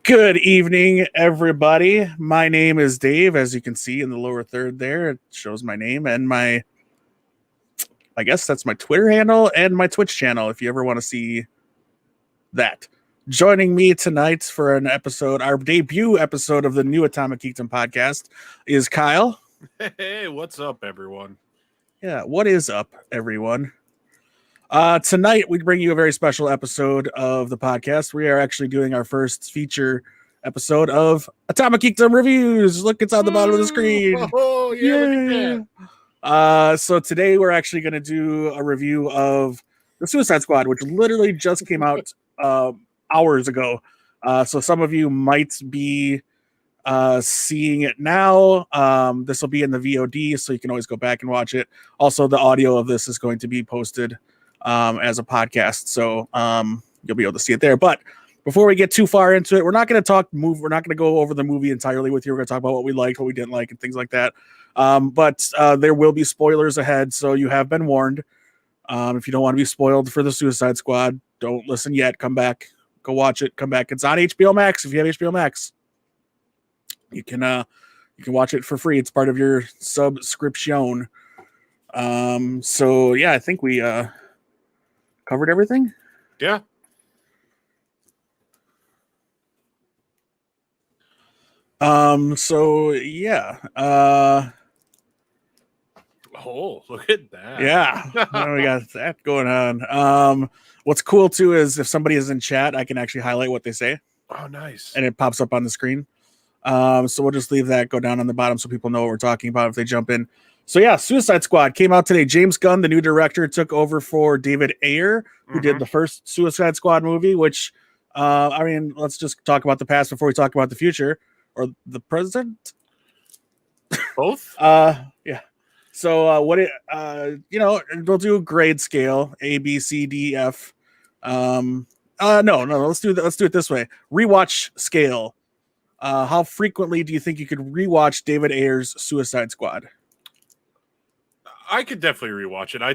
Good evening, everybody. My name is Dave. As you can see in the lower third there, it shows my name and I guess that's my Twitter handle and my Twitch channel if you ever want to see that. Joining me tonight for an episode, our debut episode of the new Atomic Geekdom podcast, is Kyle. Hey, what's up, everyone? Yeah, what is up, everyone? Tonight, we bring you a very special episode of the podcast. We are actually doing our first feature episode of Atomic Geekdom Reviews. Look, it's on the bottom of the screen. Oh, yeah, look at that. So today we're actually going to do a review of The Suicide Squad, which literally just came out hours ago. So some of you might be seeing it now. This will be in the VOD, so you can always go back and watch it. Also, the audio of this is going to be posted as a podcast, so you'll be able to see it there. But before we get too far into it, we're not going to we're not going to go over the movie entirely with you. We're going to talk about what we liked, what we didn't like, and things like that. But there will be spoilers ahead, so you have been warned. If you don't want to be spoiled for the Suicide Squad, don't listen yet. Come back, go watch it. Come back. It's on HBO Max. If you have HBO Max, you can watch it for free. It's part of your subscription. So yeah, I think we covered everything. Yeah. So yeah. Oh, look at that. Yeah. We got that going on. What's cool too is if somebody is in chat, I can actually highlight what they say. Oh, nice. And it pops up on the screen. So we'll just leave that go down on the bottom so people know what we're talking about if they jump in. So yeah, Suicide Squad came out today. James Gunn, the new director, took over for David Ayer, who did the first Suicide Squad movie, which let's just talk about the past before we talk about the future or the present. Both? Yeah. So we'll do a grade scale, A, B, C, D, F. No, let's do it this way. Rewatch scale. How frequently do you think you could rewatch David Ayer's Suicide Squad? I could definitely rewatch it. I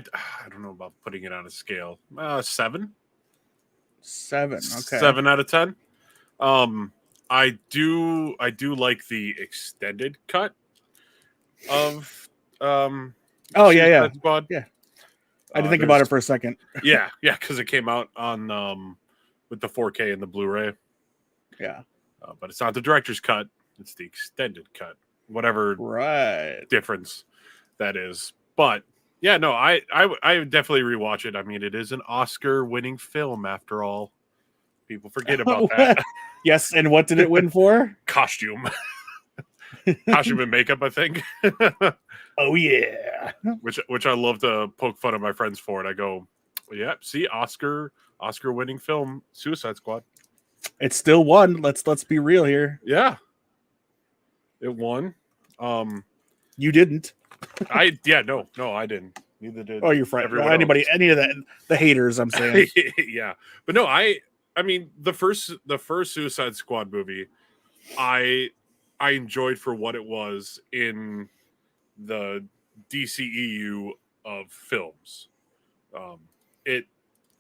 don't know about putting it on a scale. 7. 7. Okay. 7 out of 10. I do like the extended cut of Suicide Squad. Yeah. I didn't think about it for a second. yeah, because it came out on with the 4K and the Blu-ray. Yeah. But it's not the director's cut. It's the extended cut. Whatever difference that is. But yeah, no, I would definitely rewatch it. I mean, it is an Oscar-winning film after all. People forget about that. Yes, and what did it win for? Costume. Costume and makeup, I think. Oh yeah. Which I love to poke fun at my friends for it. I go, yeah, see, Oscar-winning film, Suicide Squad. It still won. Let's be real here. Yeah. It won. You didn't. No, I didn't. Neither did. Oh, your friend. Anybody, else. Any of the haters, I'm saying. Yeah. But no, I mean the first Suicide Squad movie, I enjoyed for what it was in the DCEU of films. It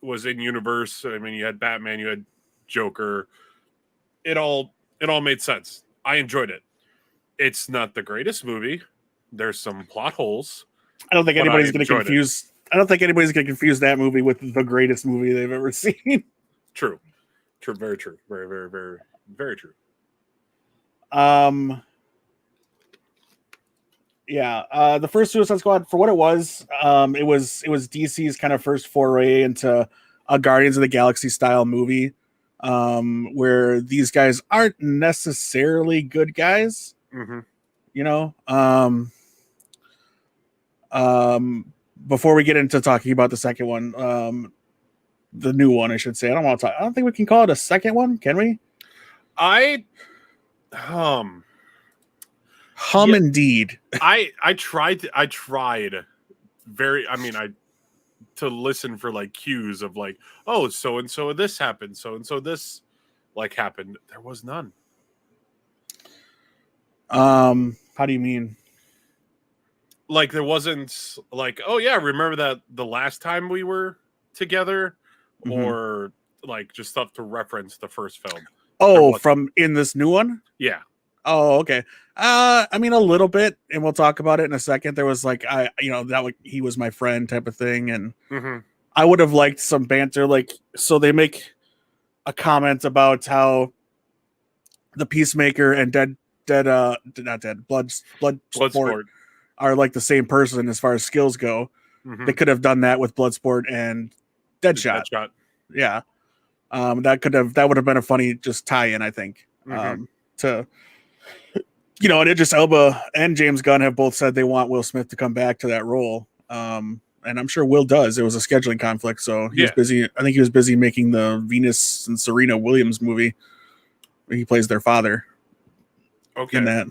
was in universe. I mean, you had Batman, you had Joker. It all made sense. I enjoyed it. It's not the greatest movie. There's some plot holes. I don't think anybody's going to confuse. I don't think anybody's going to confuse that movie with the greatest movie they've ever seen. True. Very true. Very, very, very, very true. Yeah. The first Suicide Squad, for what it was DC's kind of first foray into a Guardians of the Galaxy style movie, where these guys aren't necessarily good guys. Mm-hmm. You know, before we get into talking about the second one, the new one, I should say. I don't think we can call it a second one, can we? Indeed. I tried to listen for like cues of like, oh, so and so this happened, so and so this like happened. There was none. How do you mean? Like there wasn't like, oh yeah, remember that the last time we were together, or like just stuff to reference the first film. Oh, what? from in this new one? Yeah. Oh, okay. I mean a little bit, and we'll talk about it in a second. There was like he was my friend type of thing, and Mm-hmm. I would have liked some banter. Like, so they make a comment about how the Peacemaker and not dead, blood sport Bloodsport. are like the same person as far as skills go. Mm-hmm. They could have done that with Bloodsport and Deadshot. Deadshot. Yeah. That would have been a funny just tie-in, I think. Mm-hmm. To and Idris Elba and James Gunn have both said they want Will Smith to come back to that role. And I'm sure Will does. It was a scheduling conflict, so he was busy. I think he was busy making the Venus and Serena Williams movie. He plays their father. Okay. In that.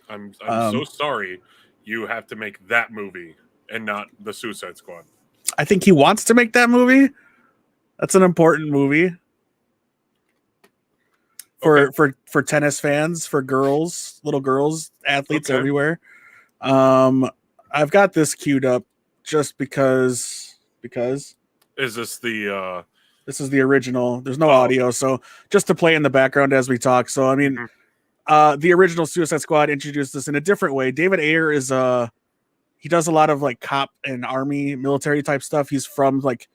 I'm so sorry you have to make that movie and not the Suicide Squad. I think he wants to make that movie. That's an important movie for tennis fans, for girls, little girls, athletes everywhere. I've got this queued up just because Is this the this is the original. There's no audio, so just to play in the background as we talk. So I mean, the original Suicide Squad introduced this in a different way. David Ayer is he does a lot of like cop and army military type stuff. He's from like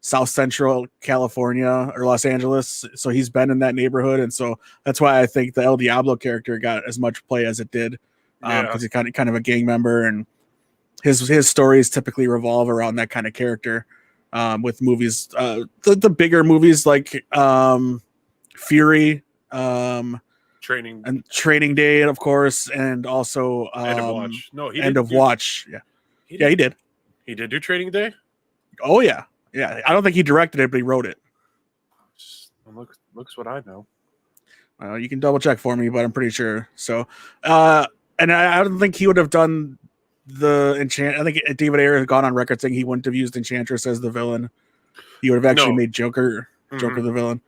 South Central California or Los Angeles, so he's been in that neighborhood, and so that's why I think the El Diablo character got as much play as it did, because he's kind of a gang member, and his stories typically revolve around that kind of character. With movies, the bigger movies like Fury, Training Day, of course, and also End of Watch. No, End of Watch. Yeah, he did. He did do Training Day. Oh yeah. I don't think he directed it, but he wrote it. Looks what I know. You can double check for me, but I'm pretty sure. So, and I don't think he would have done the I think David Ayer has gone on record saying he wouldn't have used Enchantress as the villain. He would have actually made Joker the villain.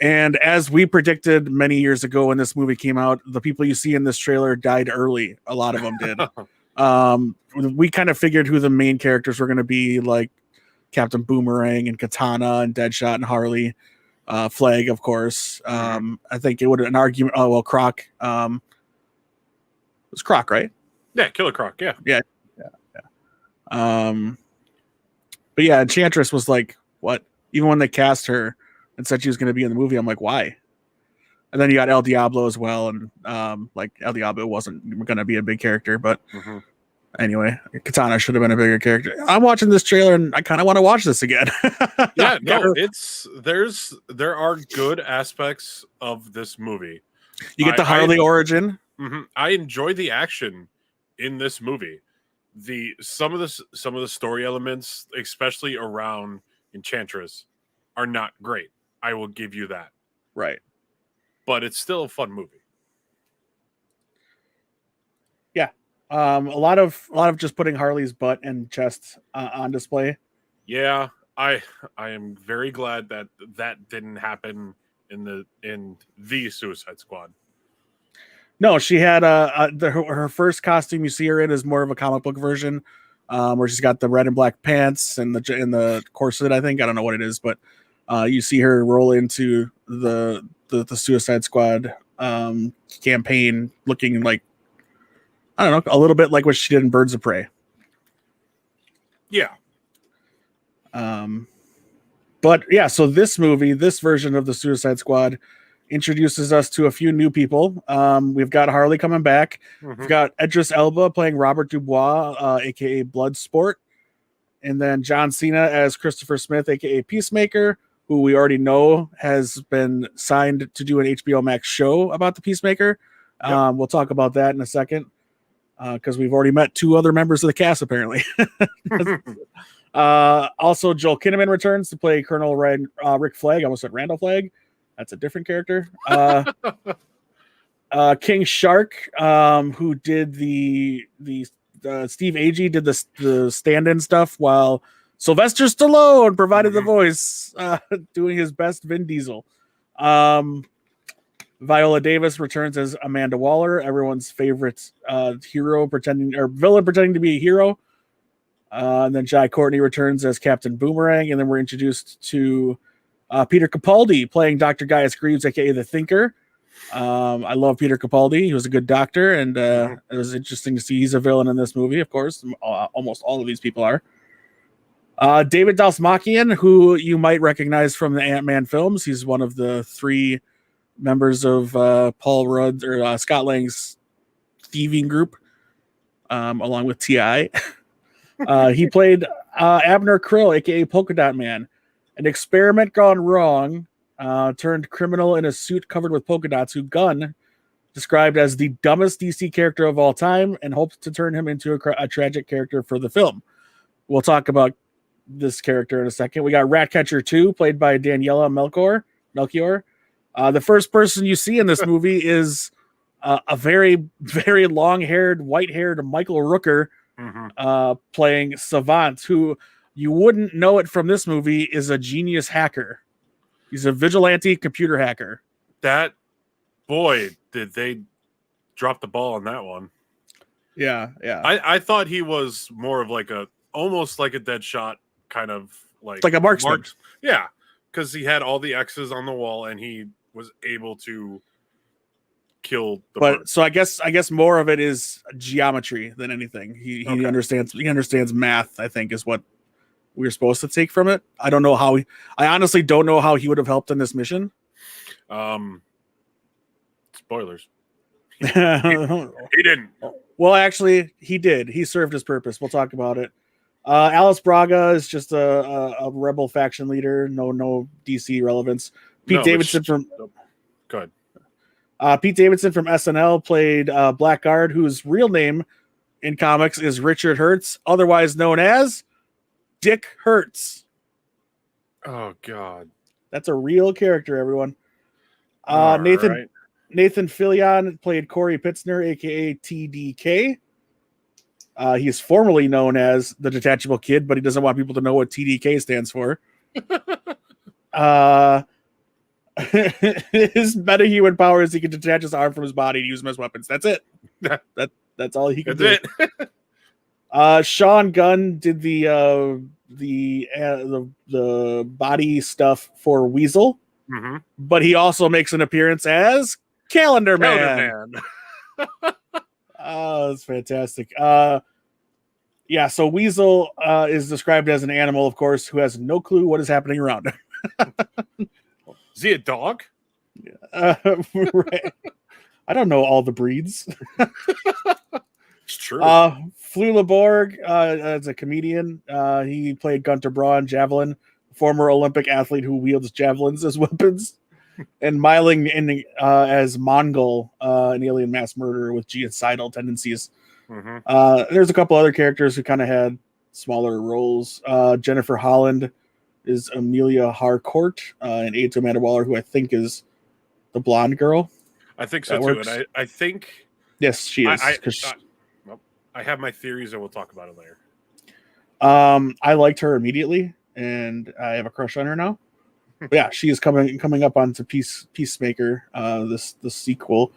And as we predicted many years ago when this movie came out, the people you see in this trailer died early. A lot of them did. We kind of figured who the main characters were going to be, like Captain Boomerang and Katana and Deadshot and Harley, Flag, of course. I think it would an argument. Oh well, Croc. It was Croc, right? Yeah, Killer Croc. Yeah. But yeah, Enchantress was like, what? Even when they cast her and said she was going to be in the movie, I'm like, why? And then you got El Diablo as well, and like El Diablo wasn't going to be a big character, but. Anyway, Katana should have been a bigger character. I'm watching this trailer and I kind of want to watch this again. Yeah, no, there are good aspects of this movie. You get the Harley origin. I enjoy the action in this movie. Some of the story elements, especially around Enchantress, are not great. I will give you that. Right. But it's still a fun movie. Yeah. A lot of just putting Harley's butt and chest on display. Yeah, I am very glad that didn't happen in the Suicide Squad. No, she had her first costume you see her in is more of a comic book version, where she's got the red and black pants and the corset. I think I don't know what it is, but you see her roll into the Suicide Squad campaign looking like, I don't know, a little bit like what she did in Birds of Prey. Yeah. But yeah, so this version of the Suicide Squad introduces us to a few new people. We've got Harley coming back. We've got Idris Elba playing Robert Dubois, aka Bloodsport. And then John Cena as Christopher Smith, aka Peacemaker, who we already know has been signed to do an HBO Max show about the Peacemaker. Yep. We'll talk about that in a second. Because we've already met two other members of the cast, apparently. Also, Joel Kinnaman returns to play Colonel Rick Flag. I almost said Randall Flag. That's a different character. King Shark, who did the Steve Agee did the stand-in stuff while Sylvester Stallone provided the voice, doing his best Vin Diesel. Viola Davis returns as Amanda Waller, everyone's favorite villain pretending to be a hero. And then Jai Courtney returns as Captain Boomerang, and then we're introduced to Peter Capaldi playing Dr. Gaius Greaves, aka the Thinker. I love Peter Capaldi. He was a good doctor, and it was interesting to see he's a villain in this movie. Of course, almost all of these people are. David Dastmalchian, who you might recognize from the Ant-Man films. He's one of the 3 members of Paul Rudd or Scott Lang's thieving group, along with T.I. He played Abner Krill, aka Polka Dot Man. An experiment gone wrong turned criminal in a suit covered with polka dots, who Gunn described as the dumbest DC character of all time, and hoped to turn him into a tragic character for the film. We'll talk about this character in a second. We got Ratcatcher 2, played by Daniela Melchior. The first person you see in this movie is a very, very long-haired, white-haired Michael Rooker, playing Savant, who you wouldn't know it from this movie is a genius hacker. He's a vigilante computer hacker. That, boy, did they drop the ball on that one. Yeah. I thought he was more of almost like a Deadshot kind of like a marksman. Yeah, because he had all the X's on the wall and he was able to kill the bird. So I guess more of it is geometry than anything. He understands math, I think, is what we're supposed to take from it. I don't know how I honestly don't know how he would have helped in this mission. Spoilers. He didn't. Well, actually, he did. He served his purpose. We'll talk about it. Alice Braga is just a rebel faction leader. No DC relevance. Pete Davidson from SNL played Blackguard, whose real name in comics is Richard Hertz, otherwise known as Dick Hertz. Oh God, that's a real character, everyone. Nathan Fillion played Corey Pitzner, aka TDK. He's formerly known as the Detachable Kid, but he doesn't want people to know what TDK stands for. His metahuman power is he can detach his arm from his body to use them as weapons. That's it. That's all he can do. Sean Gunn did the body stuff for Weasel, but he also makes an appearance as Calendar Man. Oh, that's fantastic. Yeah, so Weasel is described as an animal, of course, who has no clue what is happening around him. Is he a dog? Right. I don't know all the breeds. It's true. Flula Borg as a comedian. He played Gunter Braun, Javelin, former Olympic athlete who wields javelins as weapons. And Myling as Mongol, an alien mass murderer with genocidal tendencies. There's a couple other characters who kind of had smaller roles. Jennifer Holland is Amelia Harcourt, and Ata Amanda Waller, who I think is the blonde girl. I think so too. And I think yes, she is. I have my theories, and we'll talk about it later. I liked her immediately, and I have a crush on her now. But yeah, she is coming up onto Peacemaker, the sequel,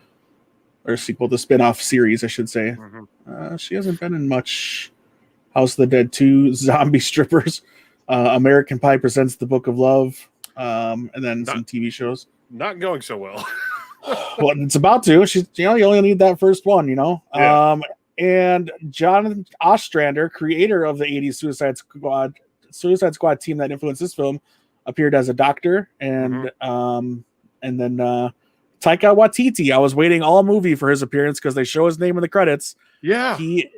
the spin-off series, I should say. She hasn't been in much. House of the Dead 2, Zombie Strippers, American Pie Presents The Book of Love, and then some TV shows. Not going so well. Well, it's about to. She's, you only need that first one, Yeah. And Jonathan Ostrander, creator of the 80s Suicide Squad team that influenced this film, appeared as a doctor, and then Taika Waititi. I was waiting all movie for his appearance because they show his name in the credits. Yeah, he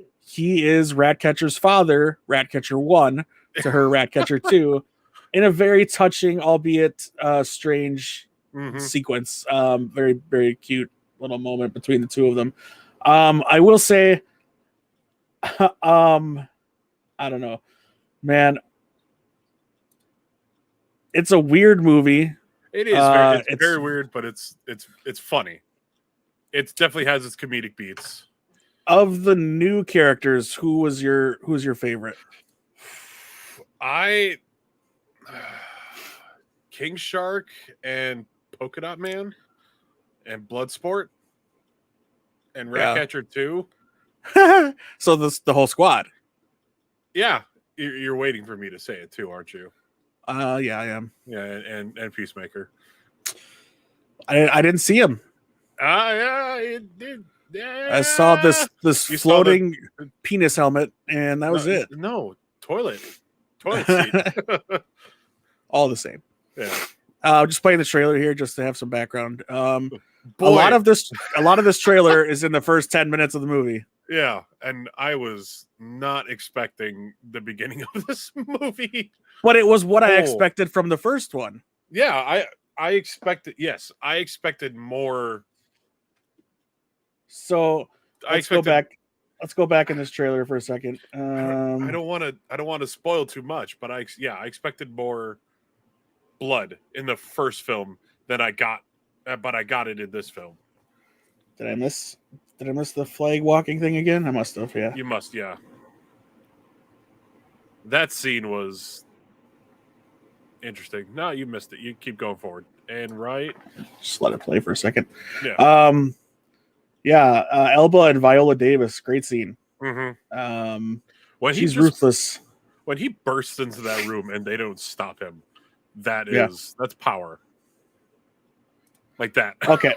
is Ratcatcher's father, Ratcatcher 1 to her Ratcatcher 2, in a very touching, albeit strange sequence. Very, very cute little moment between the two of them. I will say, I don't know, man. It's a weird movie. It is. It's very weird, but it's funny. It definitely has its comedic beats. Of the new characters, who's your favorite? King Shark and Polka Dot Man and Bloodsport and Ratcatcher 2. So the whole squad. Yeah, you're waiting for me to say it too, aren't you? Yeah, I am. Yeah, and Peacemaker. I didn't see him. Yeah. I saw this You saw floating penis helmet, and that was it. No, toilet seat. All the same. Yeah. Just playing the trailer here just to have some background. A Boy, lot of this trailer is in the first 10 minutes of the movie. yeah, and I was not expecting the beginning of this movie. But it was what I expected from the first one. Yeah, I expected more. So let's go back. Let's go back in this trailer for a second. I don't want to spoil too much, but I expected more blood in the first film than I got, but I got it in this film. Did I miss the flag walking thing again? I must have. Yeah, you must. Yeah, that scene was interesting. No, you missed it. You keep going forward and right. Just let it play for a second. Yeah. Elba and Viola Davis, great scene. Mm-hmm. She's ruthless. When he bursts into that room and they don't stop him, that's power. Like that. Okay.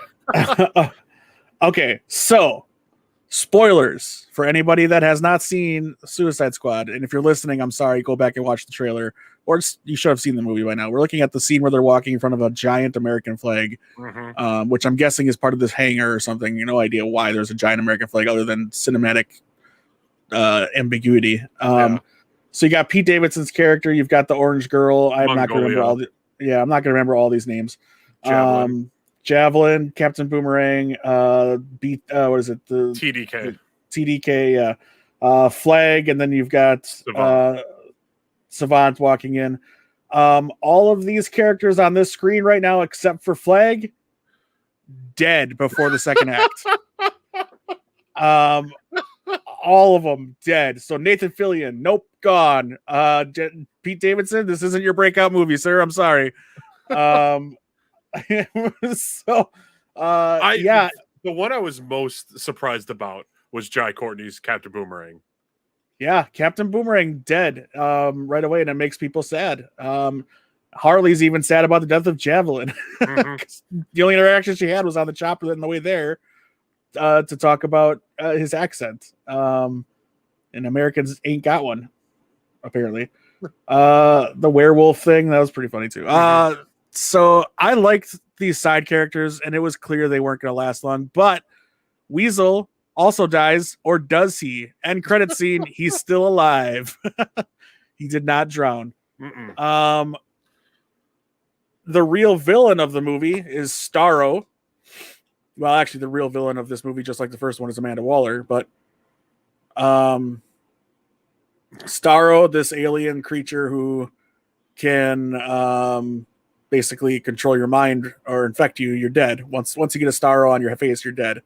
Okay. So, spoilers for anybody that has not seen Suicide Squad, and if you're listening, I'm sorry. Go back and watch the trailer, or you should have seen the movie by now. We're looking at the scene where they're walking in front of a giant American flag, which I'm guessing is part of this hangar or something. No idea why there's a giant American flag other than cinematic ambiguity. So you got Pete Davidson's character. You've got the orange girl. I'm not going to remember all. I'm not going to remember all these names. Javelin, Captain Boomerang, what is it? The TDK, Flag, and then you've got Savant walking in. All of these characters on this screen right now, except for Flag, dead before the second act. All of them dead. So Nathan Fillion, nope, gone. Pete Davidson, this isn't your breakout movie, sir. I'm sorry. The one I was most surprised about was Jai Courtney's Captain Boomerang. Yeah, Captain Boomerang dead right away, and it makes people sad. Harley's even sad about the death of Javelin. The only interaction she had was on the chopper on the way there to talk about his accent. And Americans ain't got one, apparently. The werewolf thing, that was pretty funny too. So I liked these side characters, and it was clear they weren't going to last long. But Weasel also dies, or does he? End credit scene, he's still alive. He did not drown. The real villain of the movie is Starro. Well, actually, the real villain of this movie, just like the first one, is Amanda Waller. But Starro, this alien creature who can basically control your mind or infect you, you're dead. Once you get a Starro on your face, you're dead.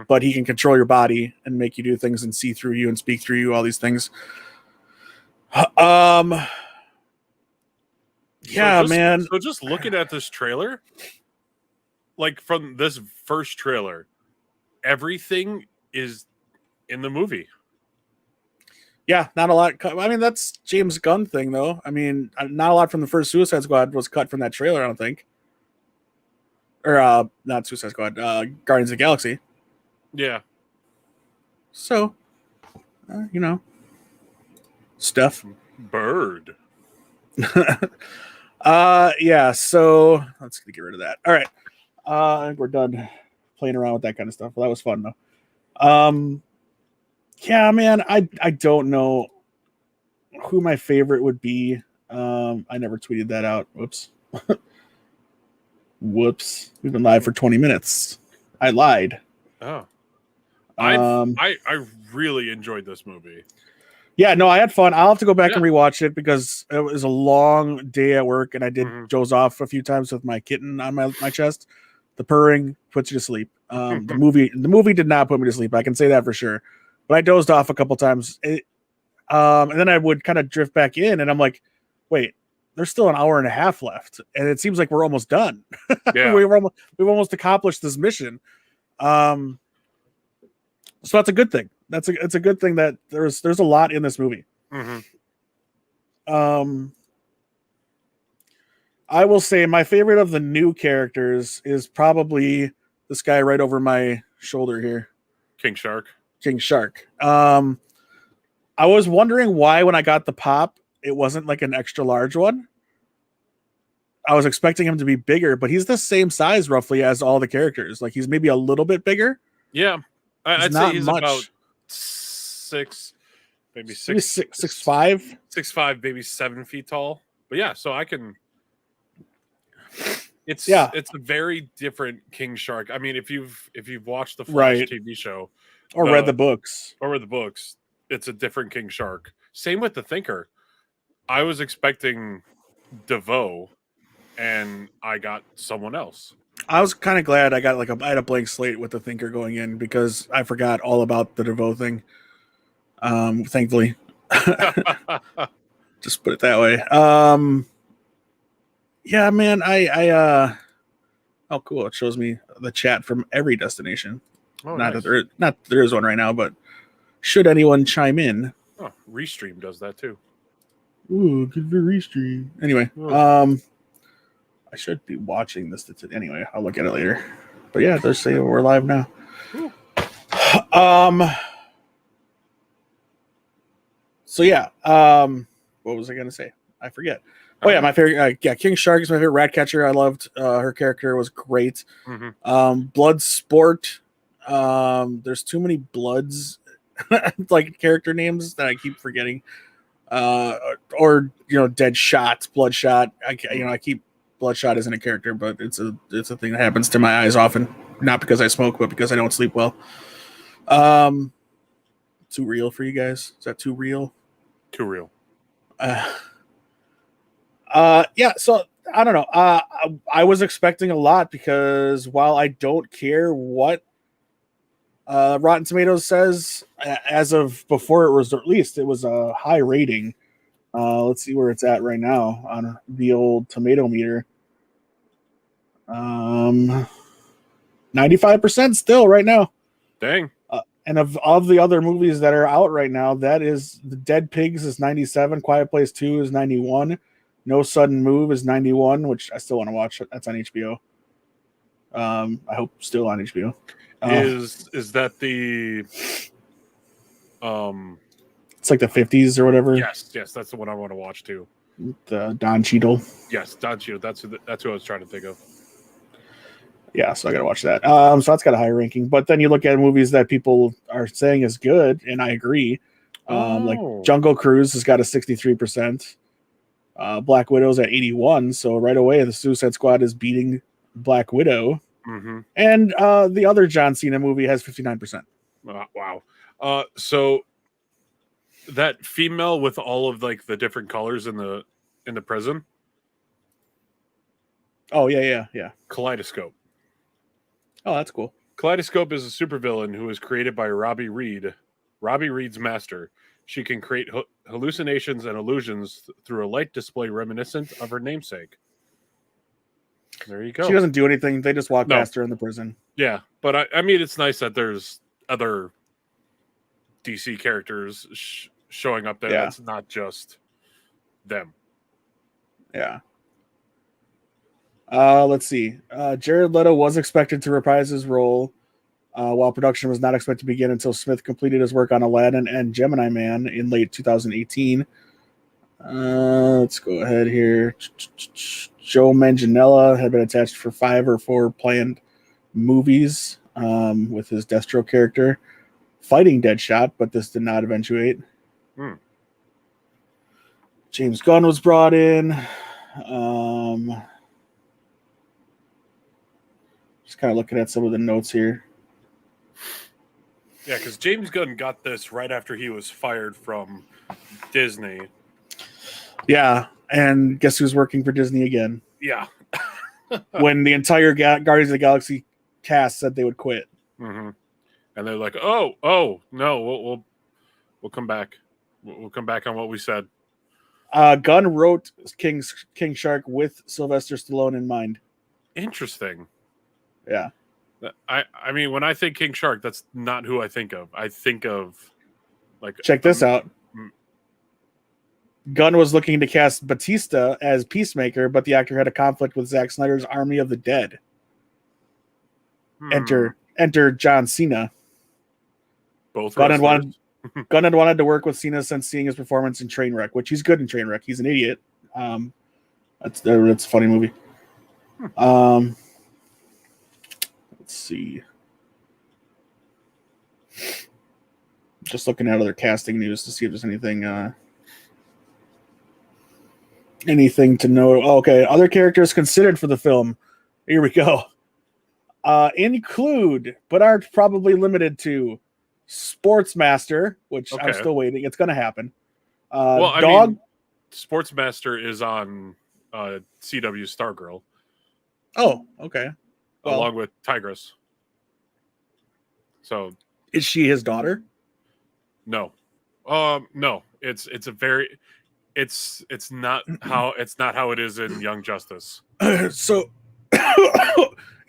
But he can control your body and make you do things and see through you and speak through you, all these things. Man. So just looking at this trailer, like from this first trailer, everything is in the movie. Yeah, not a lot. I mean, that's James Gunn thing, though. I mean, not a lot from the first Suicide Squad was cut from that trailer, I don't think. Or not Suicide Squad, Guardians of the Galaxy. Yeah. So, stuff. Bird. Yeah, so let's get rid of that. All right. I think we're done playing around with that kind of stuff. Well, that was fun, though. Yeah, man, I don't know who my favorite would be. I never tweeted that out. Whoops. Whoops. We've been live for 20 minutes. I lied. Oh. I really enjoyed this movie. Yeah, no, I had fun. I'll have to go back and rewatch it because it was a long day at work, and I did doze off a few times with my kitten on my chest. The purring puts you to sleep. The movie did not put me to sleep. I can say that for sure. But I dozed off a couple times. And then I would kind of drift back in, and I'm like, wait, there's still an hour and a half left, and it seems like we're almost done. Yeah. we've almost accomplished this mission. So that's a good thing. It's a good thing that there's a lot in this movie. I will say my favorite of the new characters is probably this guy right over my shoulder here, King Shark. King Shark. I was wondering why when I got the pop, it wasn't like an extra large one. I was expecting him to be bigger, but he's the same size roughly as all the characters. Like he's maybe a little bit bigger. Yeah, I'd say not he's much. about 6, maybe Maybe 6'5". 6'5", maybe 7 feet tall. But yeah, so I can. It's a very different King Shark. I mean, if you've watched the Flash Right. TV show Or read the books. it's a different King Shark. Same with the Thinker. I was expecting DeVoe, and I got someone else. I was kind of glad I got I had a blank slate with the Thinker going in because I forgot all about the DeVoe thing. Thankfully, just put it that way. Yeah, man, oh cool, it shows me the chat from every destination. Oh, not nice. that there is one right now, but should anyone chime in? Oh, Restream does that too. Ooh, good for restream. Anyway, I should be watching this anyway. I'll look at it later. But yeah, they're saying we're live now. Ooh. So yeah, what was I gonna say? I forget. Oh yeah, my favorite. King Shark is my favorite Ratcatcher. I loved her character; was great. Mm-hmm. Bloodsport. There's too many Bloods, like character names that I keep forgetting. Or Deadshot, Bloodshot. I keep Bloodshot isn't a character, but it's a thing that happens to my eyes often. Not because I smoke, but because I don't sleep well. Too real for you guys? Is that too real? Too real. Yeah, so I don't know. I was expecting a lot because while I don't care what Rotten Tomatoes says, as of before it was released, it was a high rating. Let's see where it's at right now on the old tomato meter. 95% still right now. Dang. And of the other movies that are out right now, that is the Dead Pigs is 97, Quiet Place 2 is 91, No Sudden Move is 91, which I still want to watch. That's on HBO. I hope still on HBO. Is that the it's like the 50s or whatever. Yes, that's the one I want to watch too. The Don Cheadle. Yes, Don Cheadle. That's who I was trying to think of. Yeah, so I gotta watch that. So that's got a high ranking. But then you look at movies that people are saying is good, and I agree. Like Jungle Cruise has got a 63%. Black Widow's at 81. So right away, the Suicide Squad is beating Black Widow. Mm-hmm. And the other John Cena movie has 59%. Wow. So that female with all of like the different colors in the prison. Oh yeah. Kaleidoscope. Oh, that's cool. Kaleidoscope is a supervillain who was created by Robbie Reed. Robbie Reed's master. She can create hallucinations and illusions through a light display reminiscent of her namesake. There you go. She doesn't do anything. They just walk past her in the prison. Yeah, but I mean, it's nice that there's other DC characters showing up there. That's not just them. Yeah. Let's see. Jared Leto was expected to reprise his role, while production was not expected to begin until Smith completed his work on Aladdin and Gemini Man in late 2018. Let's go ahead here. Joe Manganiello had been attached for 5 or 4 planned movies with his Destro character fighting Deadshot, but this did not eventuate. James Gunn was brought in. Just kind of looking at some of the notes here. Yeah, because James Gunn got this right after he was fired from Disney. Yeah, and guess who's working for Disney again? Yeah. When the entire Guardians of the Galaxy cast said they would quit. Mm-hmm. And they're like, oh, no, we'll come back. We'll come back on what we said. Gunn wrote King Shark with Sylvester Stallone in mind. Interesting. Yeah. I mean, when I think King Shark, that's not who I think of. I think of like check this out. Gunn was looking to cast Batista as Peacemaker, but the actor had a conflict with Zack Snyder's Army of the Dead. Enter John Cena. Both Gunn had wrestlers. wanted to work with Cena since seeing his performance in Trainwreck, which he's good in Trainwreck. He's an idiot. That's a funny movie. Let's see. Just looking at other casting news to see if there's anything to know. Oh, okay, other characters considered for the film. Here we go. Include, but aren't probably limited to, Sportsmaster, which I'm still waiting. It's going to happen. Sportsmaster is on CW Stargirl. Oh, okay. Well, along with Tigress. So, is she his daughter? No. No. It's not how it is in Young Justice. So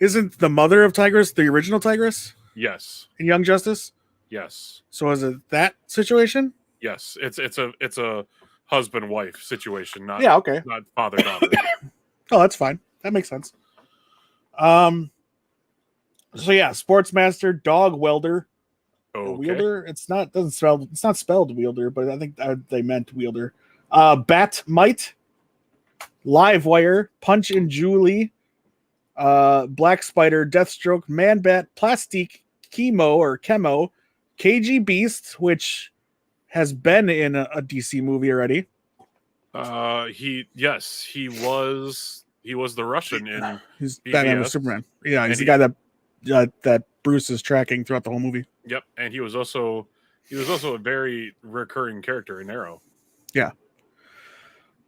isn't the mother of Tigress the original Tigress? Yes. In Young Justice? Yes. So is it that situation? Yes. It's a husband-wife situation, not father-daughter. Oh, that's fine. That makes sense. So yeah, Sportsmaster, Dog Welder. Okay. Wielder. It's not spelled Wielder, but I think they meant Wielder. Batmite, Livewire, Punch and Julie, Black Spider, Deathstroke, Man-Bat, Plastique, Chemo, KG Beast, which has been in a DC movie already. He was the Russian in he's Batman with Superman. Yeah, he's the guy that Bruce is tracking throughout the whole movie. Yep, and he was also a very recurring character in Arrow. Yeah.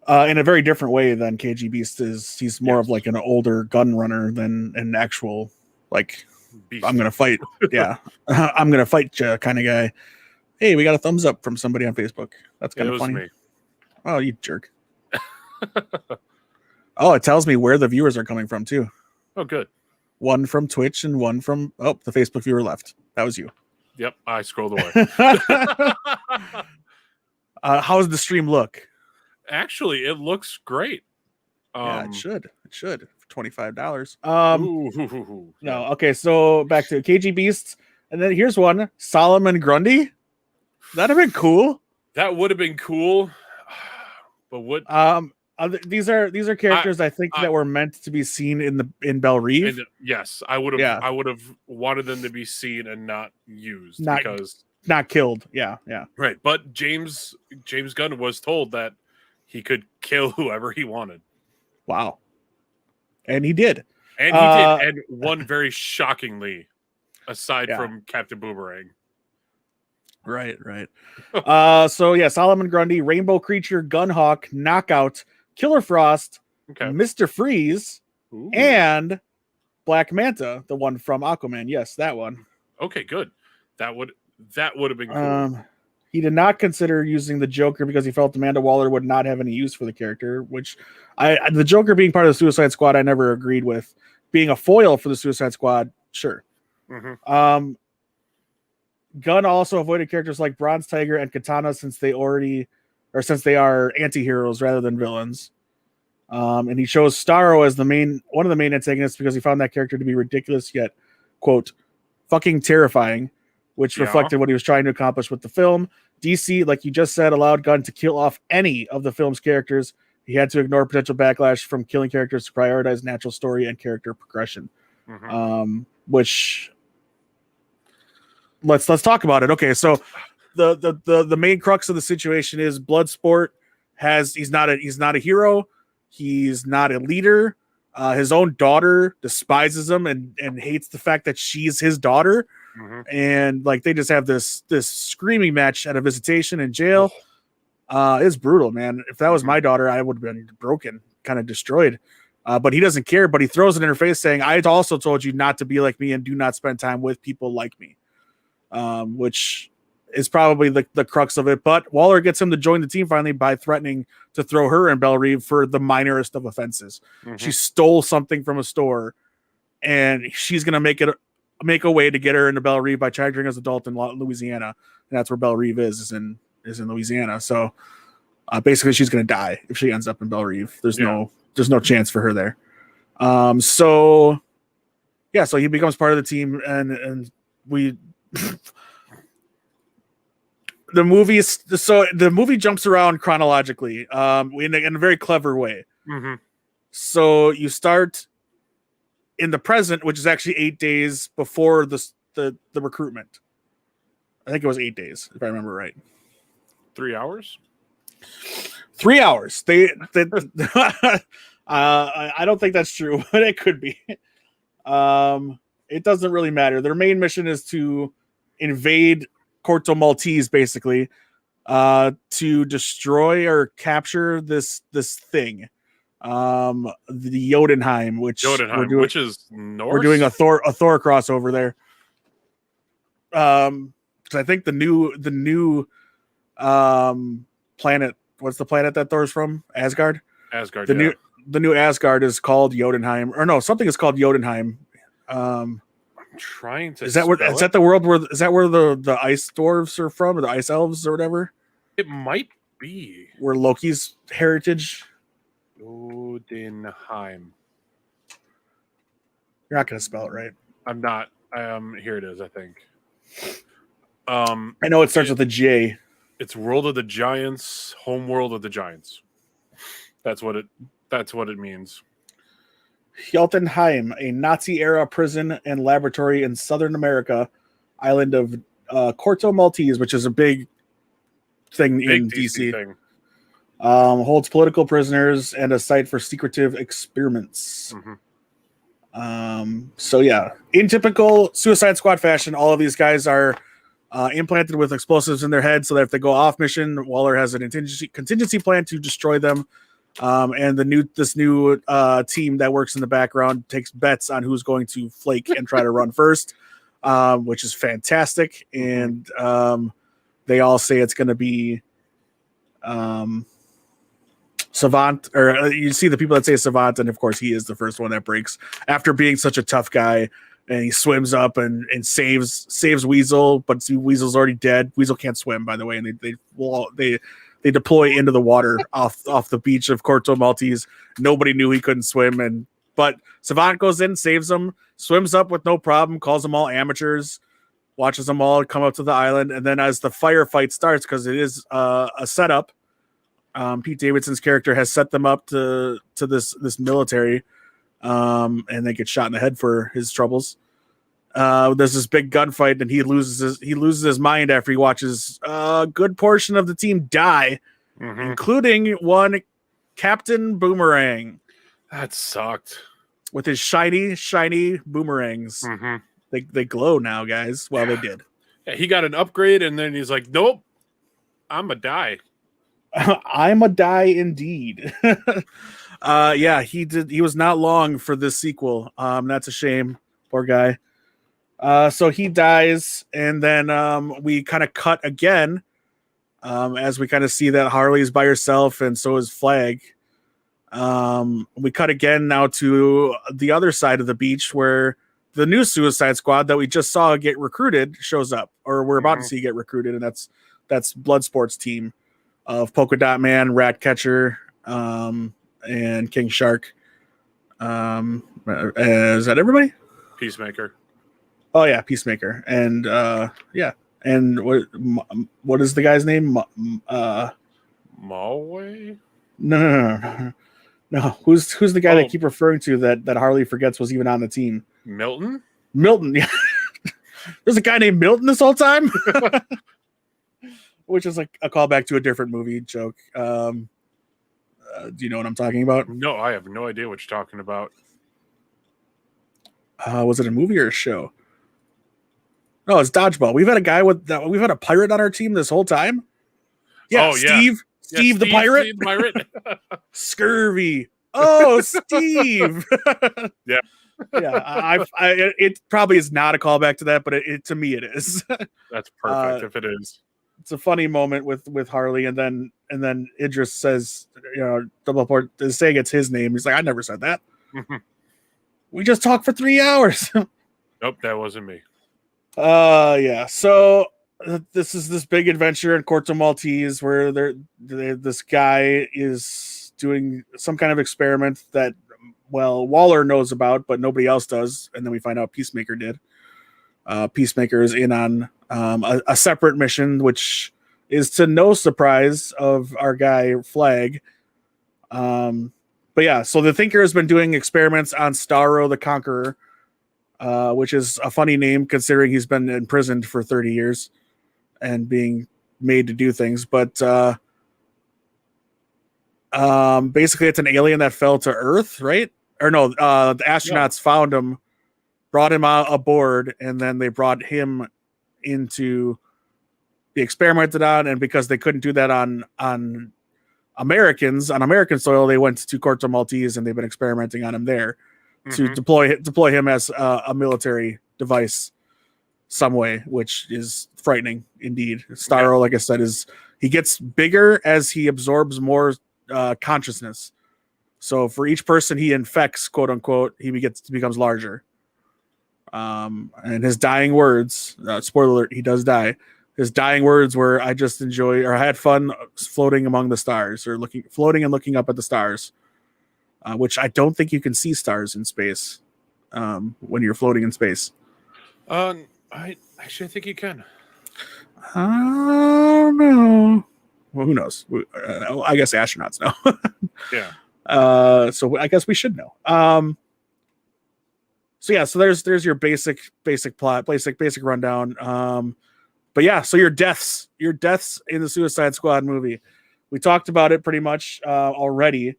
In a very different way than KG Beast is. He's more of like an older gun runner than an actual like Beast. I'm gonna fight. Yeah, I'm gonna fight you kind of guy. Hey, we got a thumbs up from somebody on Facebook. That's kind of funny. Me. Oh, you jerk. Oh, it tells me where the viewers are coming from too. Oh, good. One from Twitch and one from the Facebook viewer left. That was you. Yep, I scrolled away. How does the stream look? Actually, it looks great. Yeah, it should. It should for $25. No, yeah. Okay. So back to KG Beasts, and then here's one: Solomon Grundy. That'd have been cool. That would have been cool. But what? These are characters I think that were meant to be seen in Belle Reve. Yes, I would have. Yeah. I would have wanted them to be seen and not used, not killed. Yeah. Right, but James Gunn was told that he could kill whoever he wanted. Wow, and he did. And one very shockingly, aside from Captain Boomerang. Right. So yeah, Solomon Grundy, Rainbow Creature, Gunhawk, Knockout, Killer Frost, Mr. Freeze, and Black Manta, the one from Aquaman. Yes, that one. Okay, good. That would have been cool. He did not consider using the Joker because he felt Amanda Waller would not have any use for the character, which the Joker being part of the Suicide Squad, I never agreed with. Being a foil for the Suicide Squad, sure. Mm-hmm. Gunn also avoided characters like Bronze Tiger and Katana since they are anti-heroes rather than villains. And he chose Starro as one of the main antagonists because he found that character to be ridiculous yet, quote, fucking terrifying, which reflected what he was trying to accomplish with the film. DC, like you just said, allowed Gunn to kill off any of the film's characters. He had to ignore potential backlash from killing characters to prioritize natural story and character progression. Mm-hmm. Which let's talk about it. Okay, so the main crux of the situation is Bloodsport he's not a hero, he's not a leader. His own daughter despises him and hates the fact that she's his daughter. Mm-hmm. And like they just have this screaming match at a visitation in jail. It's brutal, man. If that was my daughter, I would have been broken, kind of destroyed. But he doesn't care, but he throws it in her face saying, I also told you not to be like me and do not spend time with people like me. Which is probably the crux of it. But Waller gets him to join the team finally by threatening to throw her in Belle Reve for the minorest of offenses. Mm-hmm. She stole something from a store, and she's gonna make a way to get her into Belle Reve by charging as adult in Louisiana, and that's where Belle Reve is in Louisiana. So Basically, she's going to die if she ends up in Belle Reve. There's Yeah. no chance for her there. So he becomes part of the team, and we. The movie jumps around chronologically, in a very clever way. Mm-hmm. So you start in the present, which is actually 8 days before the recruitment. I think it was 8 days, if I remember right. 3 hours. 3 hours. They I don't think that's true, but it could be. It doesn't really matter. Their main mission is to invade Corto Maltese, basically, to destroy or capture this thing, the Jotunheim, which which is Norse. We're doing a Thor crossover there. So I think the new planet. What's the planet that Thor's from? Asgard. Asgard. The new Asgard is called Jotunheim, or no, something is called Jotunheim. I'm trying to. Is that where the world where the ice dwarves are from, or the ice elves, or whatever? It might be where Loki's heritage. Jotunheim. You're not gonna spell it right. I'm not. Here it is. I think. I know it starts with a J. It's World of the Giants, Home World of the Giants. That's what it means. Jotunheim, a Nazi-era prison and laboratory in Southern America, island of Corto Maltese, which is a big thing in DC. Thing. Holds political prisoners and a site for secretive experiments. Mm-hmm. So yeah, in typical Suicide Squad fashion, all of these guys are implanted with explosives in their head, so that if they go off mission, Waller has a contingency plan to destroy them. And this new team that works in the background takes bets on who's going to flake and try to run first, which is fantastic. And they all say it's going to be Savant, or you see the people that say Savant, and of course he is the first one that breaks after being such a tough guy. And he swims up and saves Weasel, but Weasel's already dead. Weasel can't swim, by the way, and they deploy into the water off the beach of Corto Maltese. Nobody knew he couldn't swim, but Savant goes in, saves them, swims up with no problem, calls them all amateurs, watches them all come up to the island, and then as the firefight starts, because it is a setup, Pete Davidson's character has set them up to this military. And they get shot in the head for his troubles. There's this big gunfight, and he loses his mind after he watches a good portion of the team die, including one Captain Boomerang. That sucked. With his shiny boomerangs. Mm-hmm. They glow now, guys. Well, they did. Yeah, he got an upgrade, and then he's like, "Nope, I'm a die." I'm a die indeed. Yeah, he did. He was not long for this sequel. That's a shame. Poor guy. So he dies, and then we kind of cut again as we kind of see that Harley's by herself, and so is Flag. We cut again now to the other side of the beach where the new Suicide Squad that we just saw get recruited shows up, or we're about to see get recruited, and that's Bloodsport's team of Polka Dot Man, Ratcatcher, and King Shark. Is that everybody? Peacemaker. Oh yeah, Peacemaker, and yeah, and what is the guy's name? Malway? No. Who's the guy they keep referring to that Harley forgets was even on the team? Milton. Yeah. There's a guy named Milton this whole time, which is like a callback to a different movie joke. Do you know what I'm talking about? No, I have no idea what you're talking about. Was it a movie or a show? No, it's Dodgeball. We've had a pirate on our team this whole time. Yeah, Steve. Yeah. Steve the pirate. Steve the pirate. Scurvy. Oh, Steve. Yeah. Yeah. It probably is not a callback to that, but to me it is. That's perfect if it is. It's a funny moment with Harley, and then Idris says, Double is saying it's his name. He's like, I never said that. We just talked for 3 hours. Nope, that wasn't me. Yeah. So this is this big adventure in Corto Maltese where this guy is doing some kind of experiment that, well, Waller knows about, but nobody else does. And then we find out Peacemaker did. Peacemaker is in on a separate mission, which is to no surprise of our guy Flag. But yeah, so the Thinker has been doing experiments on Starro the Conqueror, which is a funny name considering he's been imprisoned for 30 years and being made to do things. But basically, it's an alien that fell to Earth, right? Or no, the astronauts found him, brought him aboard, and then they brought him into the experimented on. And because they couldn't do that on American soil, they went to Corto Maltese and they've been experimenting on him there to deploy him as a military device some way, which is frightening indeed. Starro, like I said, he gets bigger as he absorbs more consciousness. So for each person he infects, quote unquote, he becomes larger. And his dying words, spoiler alert, he does die. His dying words were, "I just enjoy, or I had fun floating among the stars," or floating and looking up at the stars, which I don't think you can see stars in space when you're floating in space. I think you can. I don't know. Well, who knows? I guess astronauts know. Yeah. So I guess we should know. So yeah, so there's your basic plot, basic rundown. But yeah, so your deaths in the Suicide Squad movie. We talked about it pretty much already.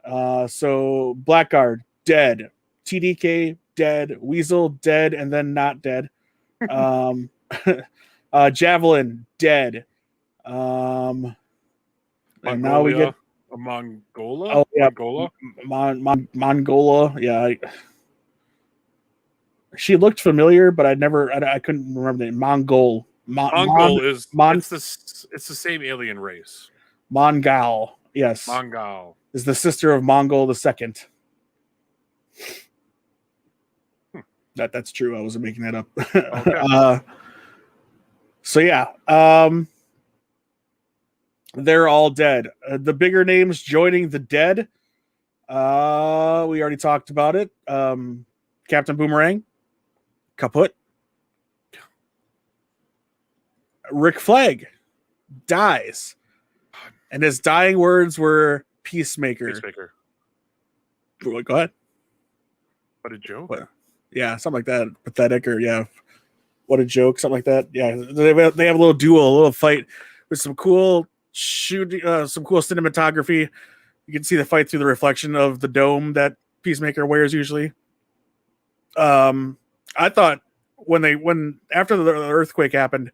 So Blackguard, dead. TDK, dead. Weasel, dead, and then not dead. Javelin, dead. And now we get Mongola. Oh yeah, Mongola. Mongola. Yeah, she looked familiar, but I couldn't remember the name. Mongol It's the same alien race. Mongal, yes. Mongal is the sister of Mongol the Second. That's true. I wasn't making that up. Okay. So yeah, they're all dead. The bigger names joining the dead. We already talked about it. Captain Boomerang, kaput. Rick Flag dies, and his dying words were Peacemaker. Go ahead. What a joke. Yeah, something like that. Pathetic, or yeah, what a joke, something like that. Yeah, they have a little duel, a little fight with some cool shooting, some cool cinematography. You can see the fight through the reflection of the dome that Peacemaker wears usually. I thought when after the earthquake happened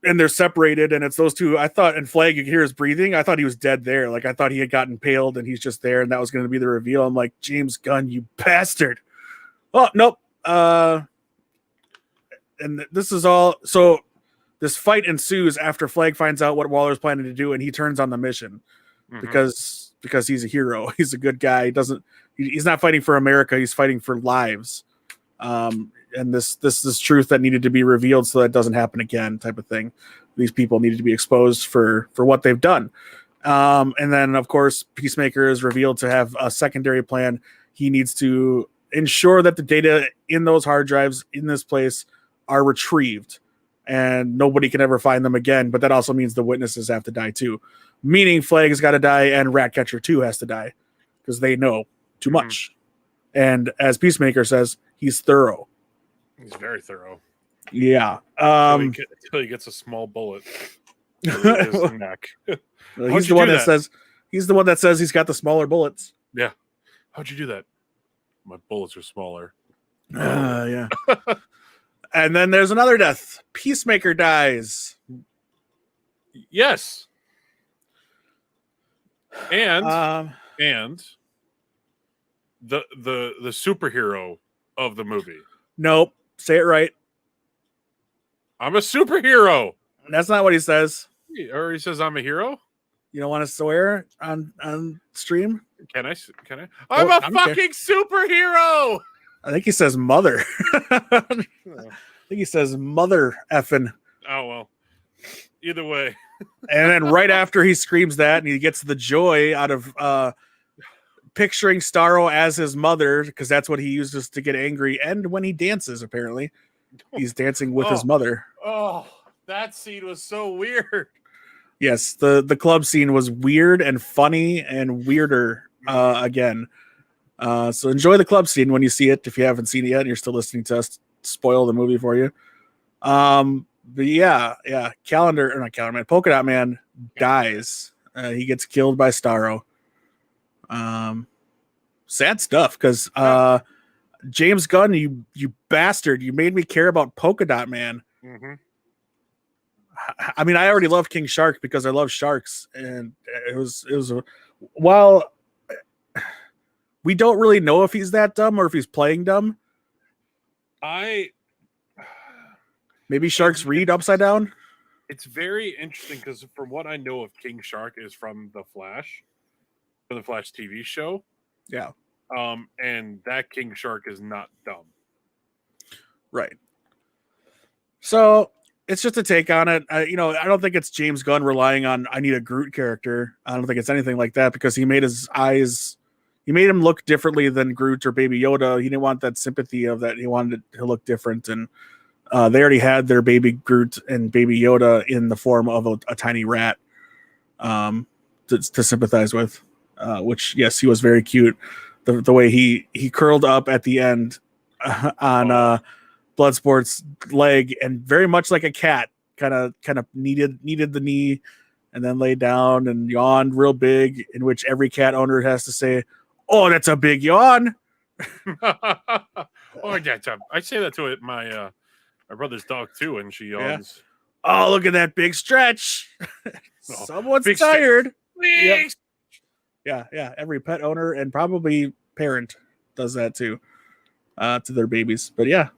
and they're separated and it's those two, I thought, and Flag, you could hear his breathing. I thought he was dead there. Like I thought he had gotten impaled and he's just there, and that was going to be the reveal. I'm like, James Gunn, you bastard. Oh, nope. And this is all. So this fight ensues after Flag finds out what Waller's planning to do, and he turns on the mission because he's a hero. He's a good guy. He's not fighting for America. He's fighting for lives. And this is truth that needed to be revealed so that it doesn't happen again, type of thing. These people needed to be exposed for what they've done. And then, of course, Peacemaker is revealed to have a secondary plan. He needs to ensure that the data in those hard drives in this place are retrieved and nobody can ever find them again. But that also means the witnesses have to die too, meaning Flag's got to die and Ratcatcher 2 has to die because they know too much. And as Peacemaker says, he's thorough. He's very thorough. Yeah. Until he gets a small bullet through his neck. He's the one that says he's got the smaller bullets. Yeah. How'd you do that? My bullets are smaller. Yeah. And then there's another death. Peacemaker dies. Yes. And the superhero of the movie. Nope. Say it right. I'm a superhero. That's not what he says. Or he says I'm a hero. You don't want to swear on stream? Can I? I'm a fucking superhero. I think he says mother. I think he says mother effing. Oh well. Either way. And then right after he screams that, and he gets the joy out of picturing Starro as his mother, because that's what he uses to get angry. And when he dances, apparently, he's dancing with his mother. Oh, that scene was so weird. Yes, the club scene was weird and funny and weirder again. So enjoy the club scene when you see it. If you haven't seen it yet and you're still listening to us spoil the movie for you. But yeah, Polka Dot Man dies. He gets killed by Starro. Sad stuff, because James Gunn, you bastard, you made me care about Polka Dot Man. Mm-hmm. I mean, I already love King Shark because I love sharks, and it was while we don't really know if he's that dumb or if he's playing dumb. Maybe sharks read upside down. It's very interesting because from what I know of King Shark is from the Flash TV show. Yeah. And that King Shark is not dumb. Right. So it's just a take on it. I don't think it's James Gunn relying on I need a Groot character. I don't think it's anything like that, because he made him look differently than Groot or Baby Yoda. He didn't want that sympathy of that. He wanted it to look different, and they already had their baby Groot and Baby Yoda in the form of a tiny rat to sympathize with, which, yes, he was very cute. The way he curled up at the end on Bloodsport's leg, and very much like a cat, kind of needed the knee, and then laid down and yawned real big, in which every cat owner has to say, "Oh, that's a big yawn." Oh, yeah, I say that to my brother's dog too, and she yawns. Yeah. Oh, look at that big stretch. Someone's big tired. Yep. Yeah. Every pet owner and probably parent does that too, to their babies. But yeah.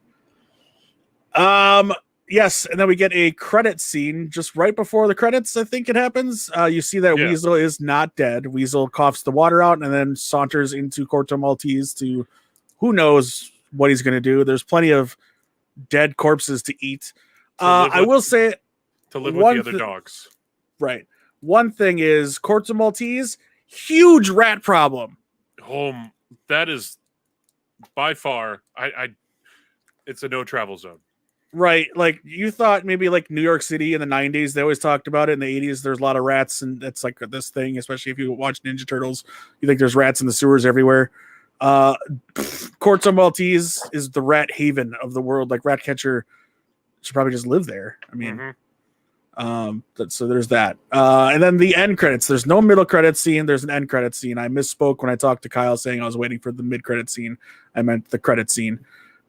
Yes, and then we get a credit scene just right before the credits. I think it happens. You see that Weasel is not dead. Weasel coughs the water out and then saunters into Corto Maltese to who knows what he's going to do. There's plenty of dead corpses to eat. I will say, to live with the other dogs. Right. One thing is Corto Maltese, huge rat problem. That is by far. It's a no travel zone. Right, like you thought maybe like New York City in the 90s, they always talked about it. In the 80s, there's a lot of rats, and that's like this thing, especially if you watch Ninja Turtles, you think there's rats in the sewers everywhere. Corto Maltese is the rat haven of the world. Like Ratcatcher should probably just live there. I mean, so there's that. And then the end credits. There's no middle credit scene. There's an end credit scene. I misspoke when I talked to Kyle saying I was waiting for the mid credit scene. I meant the credit scene.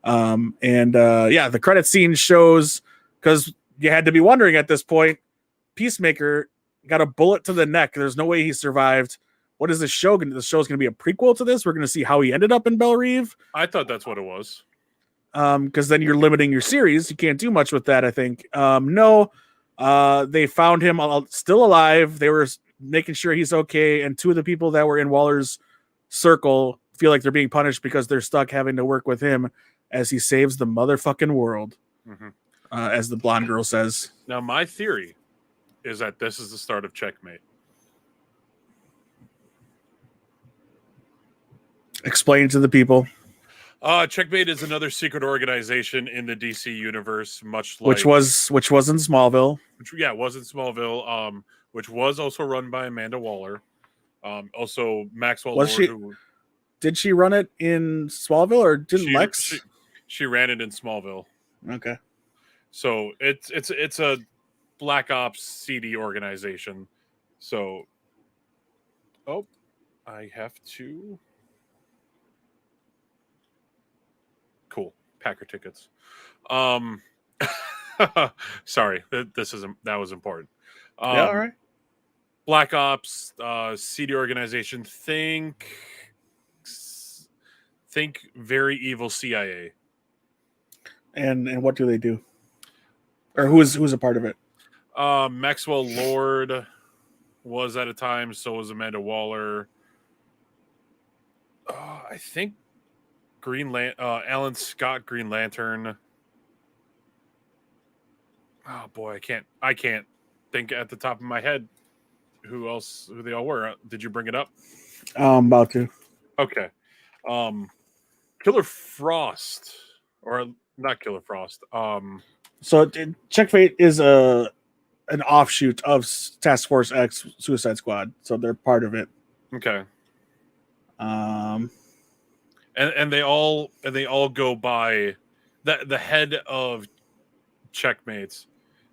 The credit scene shows, because you had to be wondering at this point, Peacemaker got a bullet to the neck. There's no way he survived. What is this show going to? The show's going to be a prequel to this. We're going to see how he ended up in Belle Reve. I thought that's what it was. Because then you're limiting your series. You can't do much with that, I think. No, they found him still alive. They were making sure he's okay. And two of the people that were in Waller's circle feel like they're being punished because they're stuck having to work with him as he saves the motherfucking world, as the blonde girl says. Now, my theory is that this is the start of Checkmate. Explain to the people. Checkmate is another secret organization in the DC universe, much like which was in Smallville. It was in Smallville. Which was also run by Amanda Waller. Also Maxwell Lord. Did she run it in Smallville, or didn't Lex? She ran it in Smallville. Okay. So it's a Black Ops CD organization. So, I have to. Cool. Packer tickets. Sorry, that was important. Yeah, all right. Black Ops CD organization. Think very evil CIA. And what do they do? Or who's a part of it? Maxwell Lord was at a time, so was Amanda Waller. I think Alan Scott, Green Lantern. Oh boy, I can't think at the top of my head who they all were. Did you bring it up? I'm about to. Okay. Killer Frost, or not Killer Frost. So Checkmate is an offshoot of Task Force X Suicide Squad, so they're part of it. Okay. Um, And they all go by the head of Checkmates.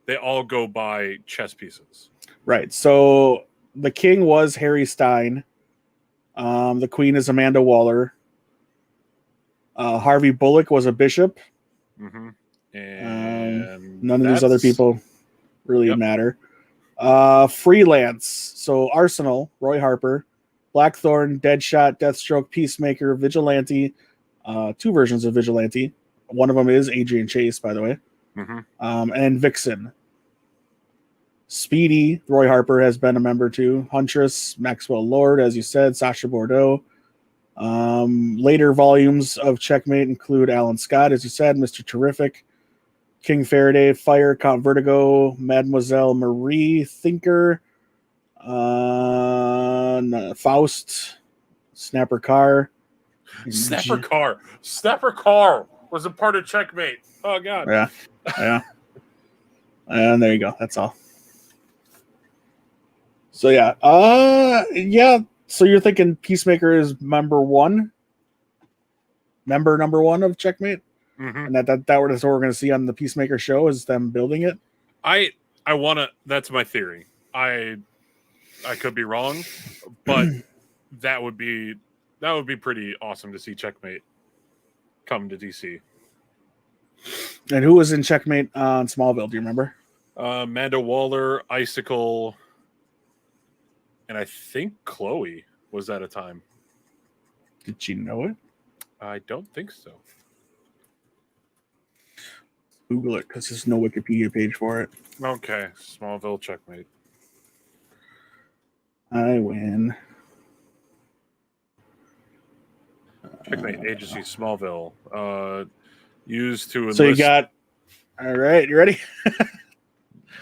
They all go by chess pieces. right. So the king was Harry Stein. The queen is Amanda Waller. Harvey Bullock was a bishop. Mm-hmm. And none of these other people really matter. Freelance. So Arsenal, Roy Harper, Blackthorn, Deadshot, Deathstroke, Peacemaker, Vigilante. Two versions of Vigilante. One of them is Adrian Chase, by the way. Mm-hmm. And Vixen. Speedy, Roy Harper has been a member too. Huntress, Maxwell Lord, as you said, Sasha Bordeaux. Later volumes of Checkmate include Alan Scott, as you said, Mr. Terrific, King Faraday, Fire, Count Vertigo, Mademoiselle Marie Thinker, Faust, Snapper Carr. Snapper Carr was a part of Checkmate. Oh god. Yeah. And there you go. That's all. So yeah. Yeah. So you're thinking Peacemaker is member number one of Checkmate? Mm-hmm. And that's what we're going to see on the Peacemaker show is them building it. I want to. That's my theory. I could be wrong, but that would be pretty awesome to see Checkmate come to DC. And who was in Checkmate on Smallville? Do you remember? Amanda Waller, Icicle, and I think Chloe was at a time. Did she know it? I don't think so. Google it because there's no Wikipedia page for it. Okay, Smallville Checkmate. I win. Checkmate Agency Smallville. Used to enlist. So you got. All right, you ready?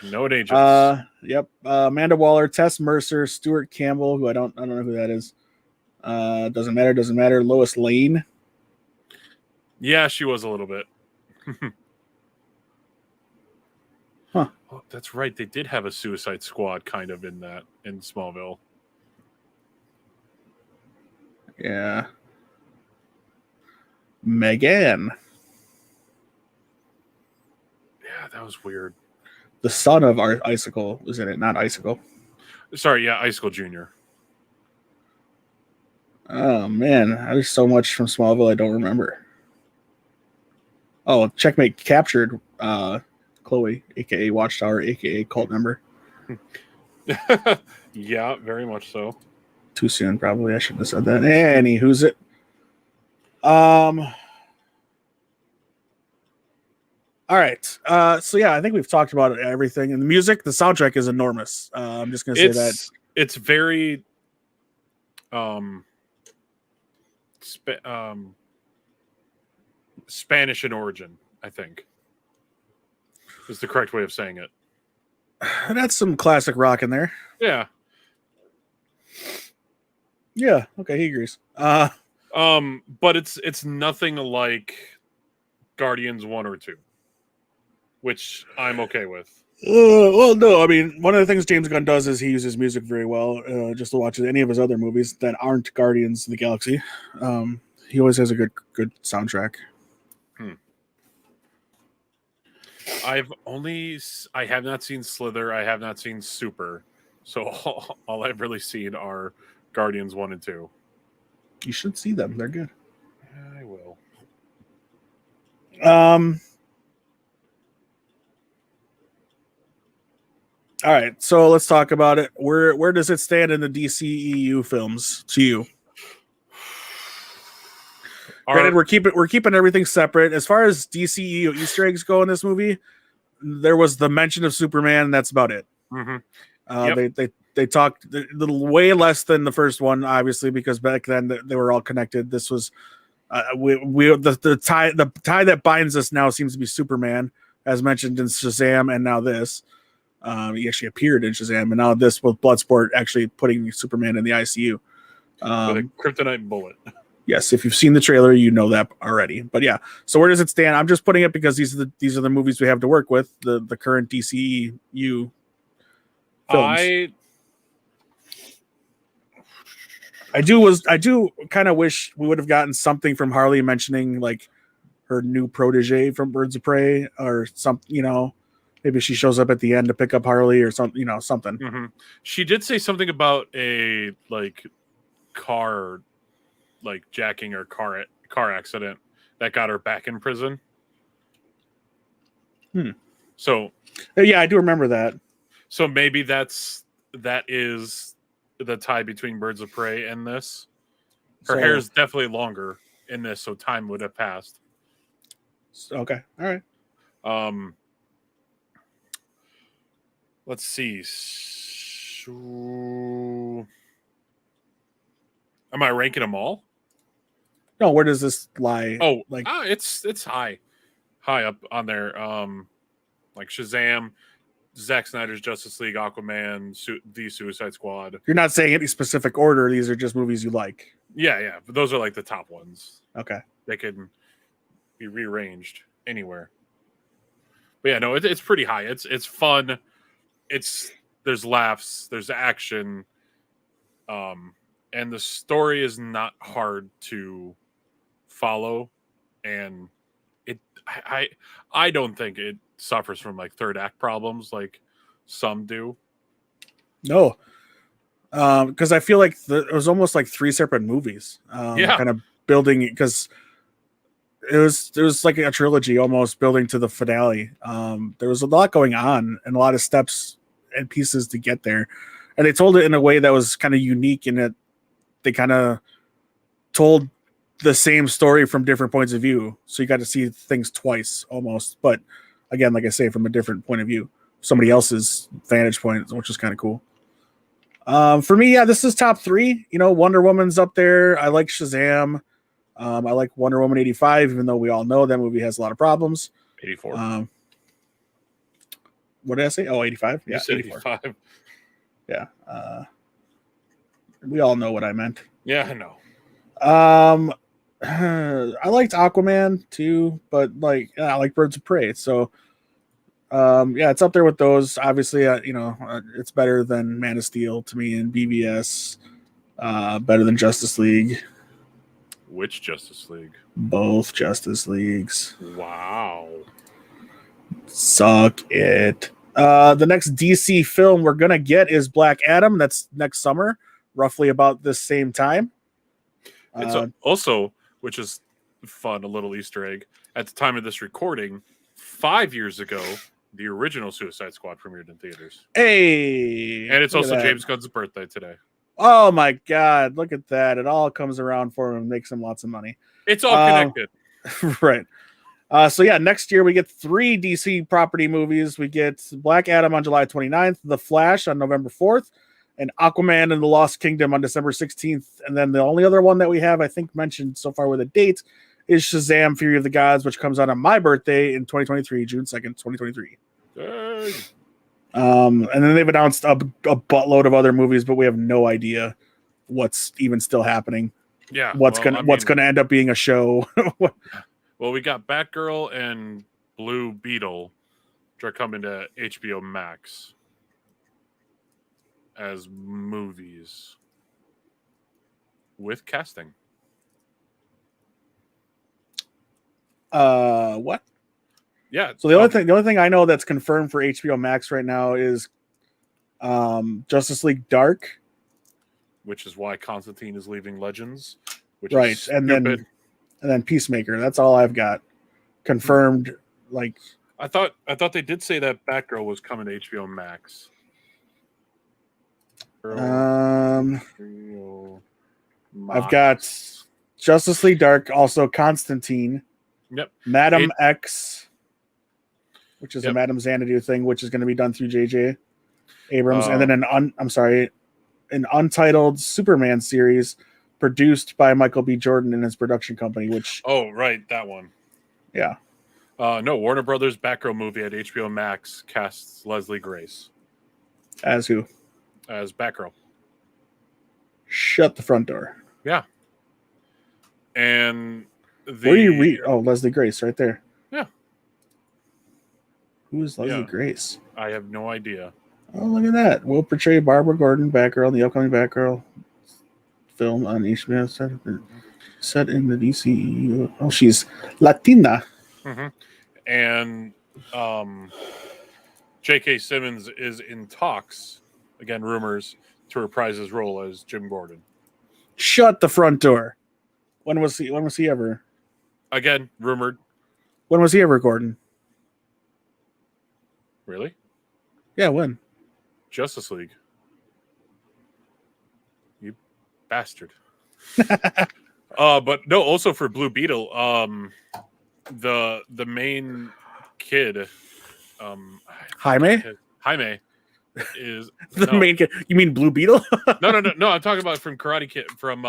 Known agents. Yep. Amanda Waller, Tess Mercer, Stuart Campbell, who I don't know who that is. Doesn't matter. Lois Lane. Yeah, she was a little bit. Huh. Oh, that's right. They did have a Suicide Squad kind of in Smallville. Yeah. Megan. Yeah, that was weird. The son of our Icicle was in it, not Icicle. Sorry, yeah, Icicle Jr. Oh man, there's so much from Smallville I don't remember. Oh, Checkmate captured Chloe, aka Watchtower, aka cult member. Yeah, very much so. Too soon, probably. I shouldn't have said that. Who's it? All right. So yeah, I think we've talked about everything. And the music, the soundtrack is enormous. I'm just gonna say that it's very Spanish in origin, I think. Is the correct way of saying it. that's some classic rock in there. Yeah. Yeah, okay, he agrees. But it's nothing like Guardians 1 or 2, which I'm okay with. Well, no, I mean, one of the things James Gunn does is he uses music very well. Just to watch any of his other movies that aren't Guardians of the Galaxy, he always has a good soundtrack. I have not seen Slither. I have not seen Super. So all I've really seen are Guardians 1 and 2. You should see them. They're good. I will. All right, so let's talk about it. Where does it stand in the DCEU films to you? Granted, we're keeping everything separate. As far as DCEU Easter eggs go in this movie, there was the mention of Superman, and that's about it. Mm-hmm. They talked a little way less than the first one, obviously, because back then they were all connected. This was the tie that binds us now seems to be Superman, as mentioned in Shazam, and now this. He actually appeared in Shazam, and now this with Bloodsport actually putting Superman in the ICU. With a kryptonite bullet. Yes, if you've seen the trailer, you know that already. But yeah, so where does it stand? I'm just putting it because these are the movies we have to work with, the current DCEU films. I do kind of wish we would have gotten something from Harley mentioning like her new protege from Birds of Prey or something, maybe she shows up at the end to pick up Harley or something, something. Mm-hmm. She did say something about a car jacking or car accident that got her back in prison. So yeah, I do remember that. So maybe that is the tie between Birds of Prey and this. Her hair is definitely longer in this, so time would have passed. Okay. All right. Let's see. Am I ranking them all? No, where does this lie? Oh, it's high up on there. Like Shazam, Zack Snyder's Justice League, Aquaman, the Suicide Squad. You're not saying any specific order. These are just movies you like. Yeah. But those are like the top ones. Okay. They can be rearranged anywhere. But yeah, no, it's pretty high. It's fun. There's laughs, there's action, and the story is not hard to follow, and I don't think it suffers from like third act problems like some do. No, because I feel like it was almost like 3 separate movies. Kind of building it because it was like a trilogy almost building to the finale. There was a lot going on and a lot of steps and pieces to get there, and they told it in a way that was kind of unique in that they kind of told the same story from different points of view, so you got to see things twice almost, but again, like I say, from a different point of view, somebody else's vantage point, which is kind of cool. For me, yeah, this is top 3. Wonder Woman's up there. I like Shazam. I like Wonder Woman 85, even though we all know that movie has a lot of problems. 84. What did I say? Oh, 85? Yeah, 85. Yeah. We all know what I meant. Yeah, I know. I liked Aquaman too, but I like Birds of Prey. So, yeah, it's up there with those. Obviously, it's better than Man of Steel to me and BVS. Better than Justice League. Which Justice League? Both Justice Leagues. Wow. Suck it. The next DC film we're gonna get is Black Adam. That's next summer, roughly about this same time. It's also, which is fun, a little Easter egg. At the time of this recording, 5 years ago, the original Suicide Squad premiered in theaters. Hey, and it's also James Gunn's birthday today. Oh my God! Look at that! It all comes around for him and makes him lots of money. It's all connected, right? So yeah, next year we get 3 DC property movies. We get Black Adam on July 29th, The Flash on November 4th, and Aquaman and the Lost Kingdom on December 16th. And then the only other one that we have, I think, mentioned so far with a date is Shazam: Fury of the Gods, which comes out on my birthday in 2023, June 2nd, 2023. And then they've announced a buttload of other movies, but we have no idea what's even still happening. Yeah, what's gonna end up being a show. Well, we got Batgirl and Blue Beetle, which are coming to HBO Max as movies with casting. What? Yeah. So the only thing I know that's confirmed for HBO Max right now is Justice League Dark, which is why Constantine is leaving Legends. Which right, is and then Peacemaker. That's all I've got confirmed. Like I thought they did say that Batgirl was coming to HBO Max. I've got Justice League Dark, also Constantine. Yep. Madam X, which is a Madam Xanadu thing, which is going to be done through J.J. Abrams, and then an untitled Superman series produced by Michael B. Jordan and his production company. Which right, that one. Yeah. No, Warner Brothers Batgirl movie at HBO Max casts Leslie Grace As who? as Batgirl. Shut the front door. Yeah. And Where do you read? Oh, Leslie Grace, right there. Yeah. Who is Leslie Yeah. Grace? I have no idea. Oh, look at that. Will portray Barbara Gordon, Batgirl, in the upcoming Batgirl film on HBO set in the DCEU. Oh, she's Latina. Mm-hmm. And J.K. Simmons is in talks, again, rumors, to reprise his role as Jim Gordon. Shut the front door. When was he ever? Again, rumored. When was he ever Gordon? Really? Yeah, when? Justice League. You bastard. But no, also for Blue Beetle, the main kid, Jaime? Jaime is The main kid. You mean Blue Beetle? no. I'm talking about from Karate Kid from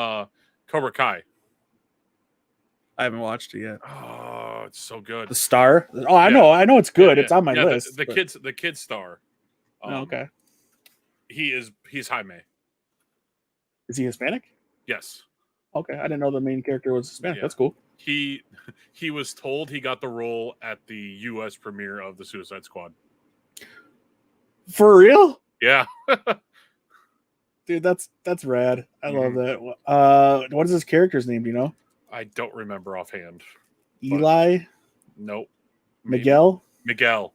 Cobra Kai. I haven't watched it yet. Oh, it's so good. The Star? Oh, I know it's good. Yeah, It's on my yeah, list. The kid star. Oh, okay. He's Jaime. Is he Hispanic? Yes. Okay, I didn't know the main character was Hispanic. Yeah. That's cool. He was told he got the role at the U.S. premiere of the Suicide Squad. For real? Yeah. Dude, that's rad. I love that. What is his character's name? Do you know? I don't remember offhand. Eli? Nope. Miguel? Miguel.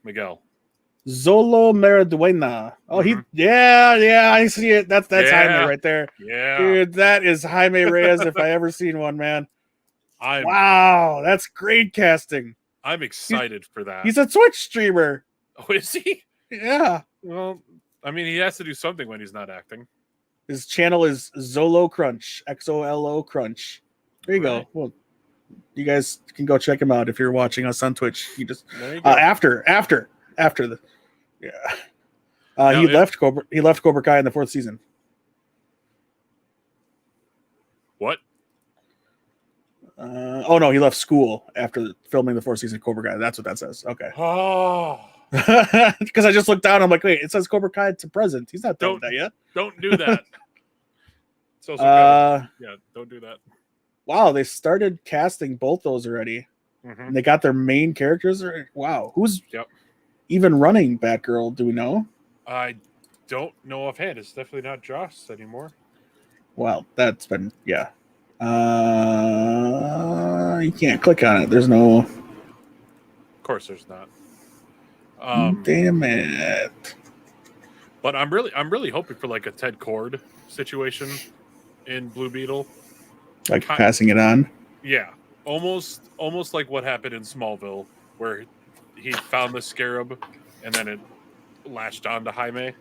Zolo Maraduena. Oh, I see it. That's Jaime right there. Yeah. Dude, that is Jaime Reyes if I ever seen one, man. Wow, that's great casting. I'm excited for that. He's a Twitch streamer. Oh, is he? Yeah. Well, I mean, he has to do something when he's not acting. His channel is Zolo Crunch. XOLO Crunch. There you go. Well, you guys can go check him out if you're watching us on Twitch. You just after the he left Cobra Kai in the 4th season. What? Oh no, he left school after filming the 4th season of Cobra Kai. That's what that says. Okay. Oh. Because I just looked down. I'm like, wait, it says Cobra Kai to present. He's not done with that yet. Don't do that. It's also yeah, don't do that. Wow, they started casting both those already. Mm-hmm. And they got their main characters. Wow, who's even running Batgirl? Do we know? I don't know offhand. It's definitely not Joss anymore. Well, that's been you can't click on it. There's no. Of course, there's not. Damn it! But I'm really hoping for like a Ted Kord situation in Blue Beetle, like passing it on. Yeah, almost like what happened in Smallville, where he found the Scarab and then it latched on to Jaime.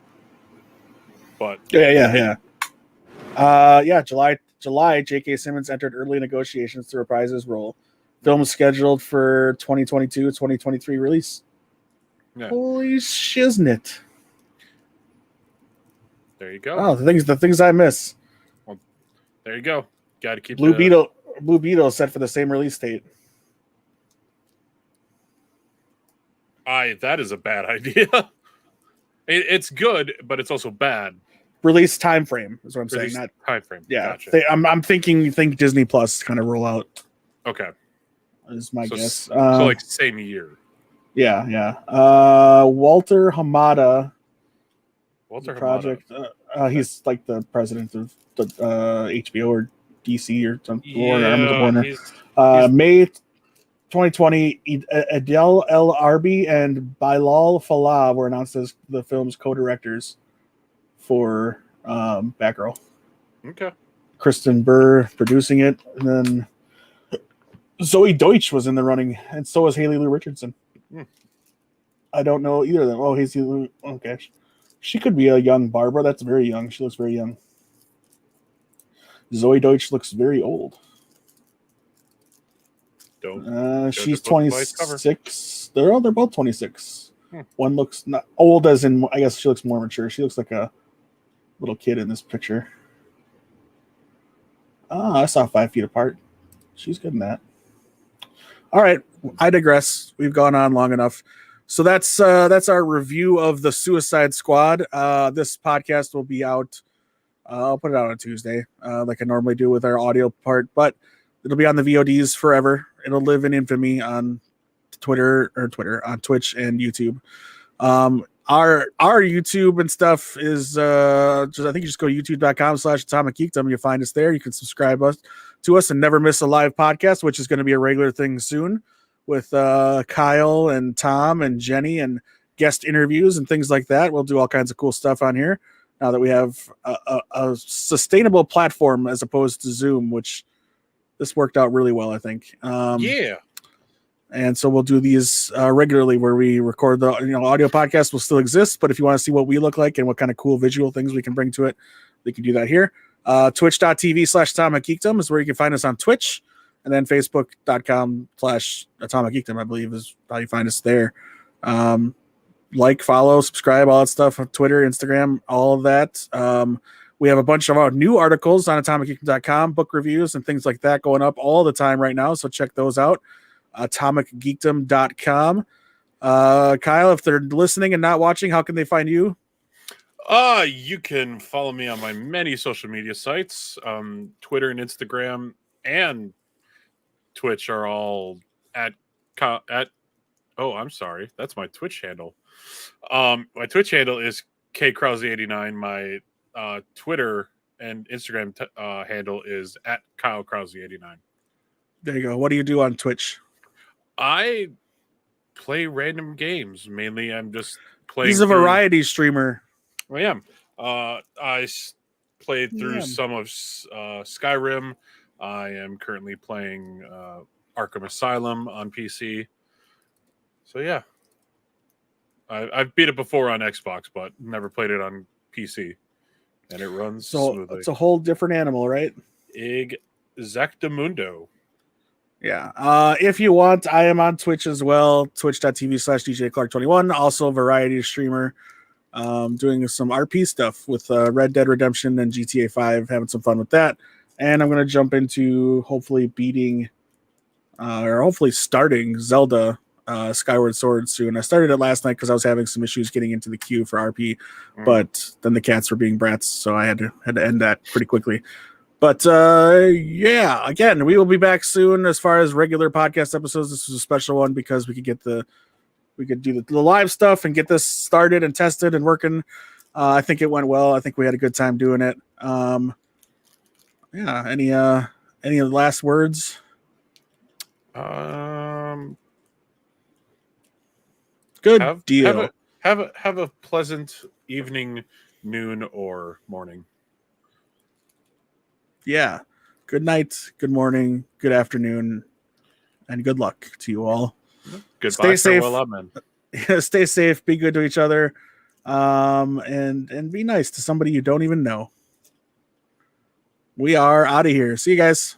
But yeah. July. J.K. Simmons entered early negotiations to reprise his role. Film scheduled for 2022-2023 release. Yeah. Holy shiznit! There you go. Oh, the things I miss. Well, there you go. Got to keep Blue Beetle set for the same release date. That is a bad idea. It's good, but it's also bad. Release time frame is what I'm saying. Not time frame. Yeah, gotcha. I'm thinking. Think Disney Plus kind of roll out. Okay, is my guess. So like same year. Yeah. Walter Hamada. Project. He's like the president of the HBO or DC or something. Warner. May 2020, Adele El Arbi and Bilal Fallah were announced as the film's co-directors for Batgirl. Okay. Kristen Burr producing it, and then Zoe Deutsch was in the running, and so was Haley Lou Richardson. I don't know either of them. Oh, Haley Lou. Okay. She could be a young Barbara. That's very young. She looks very young. Zoe Deutsch looks very old. She's 26. They're both 26. One looks not old as in, I guess she looks more mature. She looks like a little kid in this picture. I saw 5 feet apart. She's good in that. All right. I digress. We've gone on long enough. So that's our review of the Suicide Squad. This podcast will be out. I'll put it out on Tuesday, like I normally do with our audio part, but it'll be on the VODs forever. It'll live in infamy on Twitter on Twitch and YouTube. Our YouTube and stuff is I think you just go to youtube.com/Atomic Geekdom. You'll find us there. You can subscribe to us and never miss a live podcast, which is going to be a regular thing soon with Kyle and Tom and Jenny and guest interviews and things like that. We'll do all kinds of cool stuff on here now that we have a sustainable platform as opposed to Zoom, which this worked out really well, I think. Yeah. And so we'll do these regularly where we record the audio podcast will still exist. But if you want to see what we look like and what kind of cool visual things we can bring to it, we can do that here. Twitch.tv/Atomic Geekdom is where you can find us on Twitch. And then Facebook.com/Atomic Geekdom, I believe, is how you find us there. Like, follow, subscribe, all that stuff on Twitter, Instagram, all of that. We have a bunch of our new articles on atomicgeekdom.com, book reviews and things like that going up all the time right now. So check those out. atomicgeekdom.com. Kyle, if they're listening and not watching, how can they find you? You can follow me on my many social media sites. Twitter and Instagram and Twitch are all at I'm sorry, that's my Twitch handle. My Twitch handle is kkrause89. My Twitter and Instagram handle is at kylekrause89. There you go. What do you do on Twitch? I play random games. Mainly, I'm just playing. He's a variety streamer. I am. I played through some of Skyrim. I am currently playing Arkham Asylum on PC. So yeah, I've beat it before on Xbox, but never played it on PC, and it runs smoothly. It's a whole different animal, right? Exactamundo. Yeah. If you want, I am on Twitch as well. Twitch.tv/DJClark21. Also a variety streamer. Doing some RP stuff with Red Dead Redemption and GTA 5. Having some fun with that. And I'm going to jump into hopefully starting Zelda Skyward Sword soon. I started it last night because I was having some issues getting into the queue for RP. But then the cats were being brats, so I had to end that pretty quickly. But yeah, again, we will be back soon as far as regular podcast episodes. This was a special one because we could do the live stuff and get this started and tested and working. I think it went well. I think we had a good time doing it. Yeah. Any last words? Good deal. Have a pleasant evening, noon, or morning. Yeah. Good night, good morning, good afternoon, and good luck to you all. Goodbye. Stay safe. Farewell, amen. Stay safe. Be good to each other, and be nice to somebody you don't even know. We are out of here. See you guys.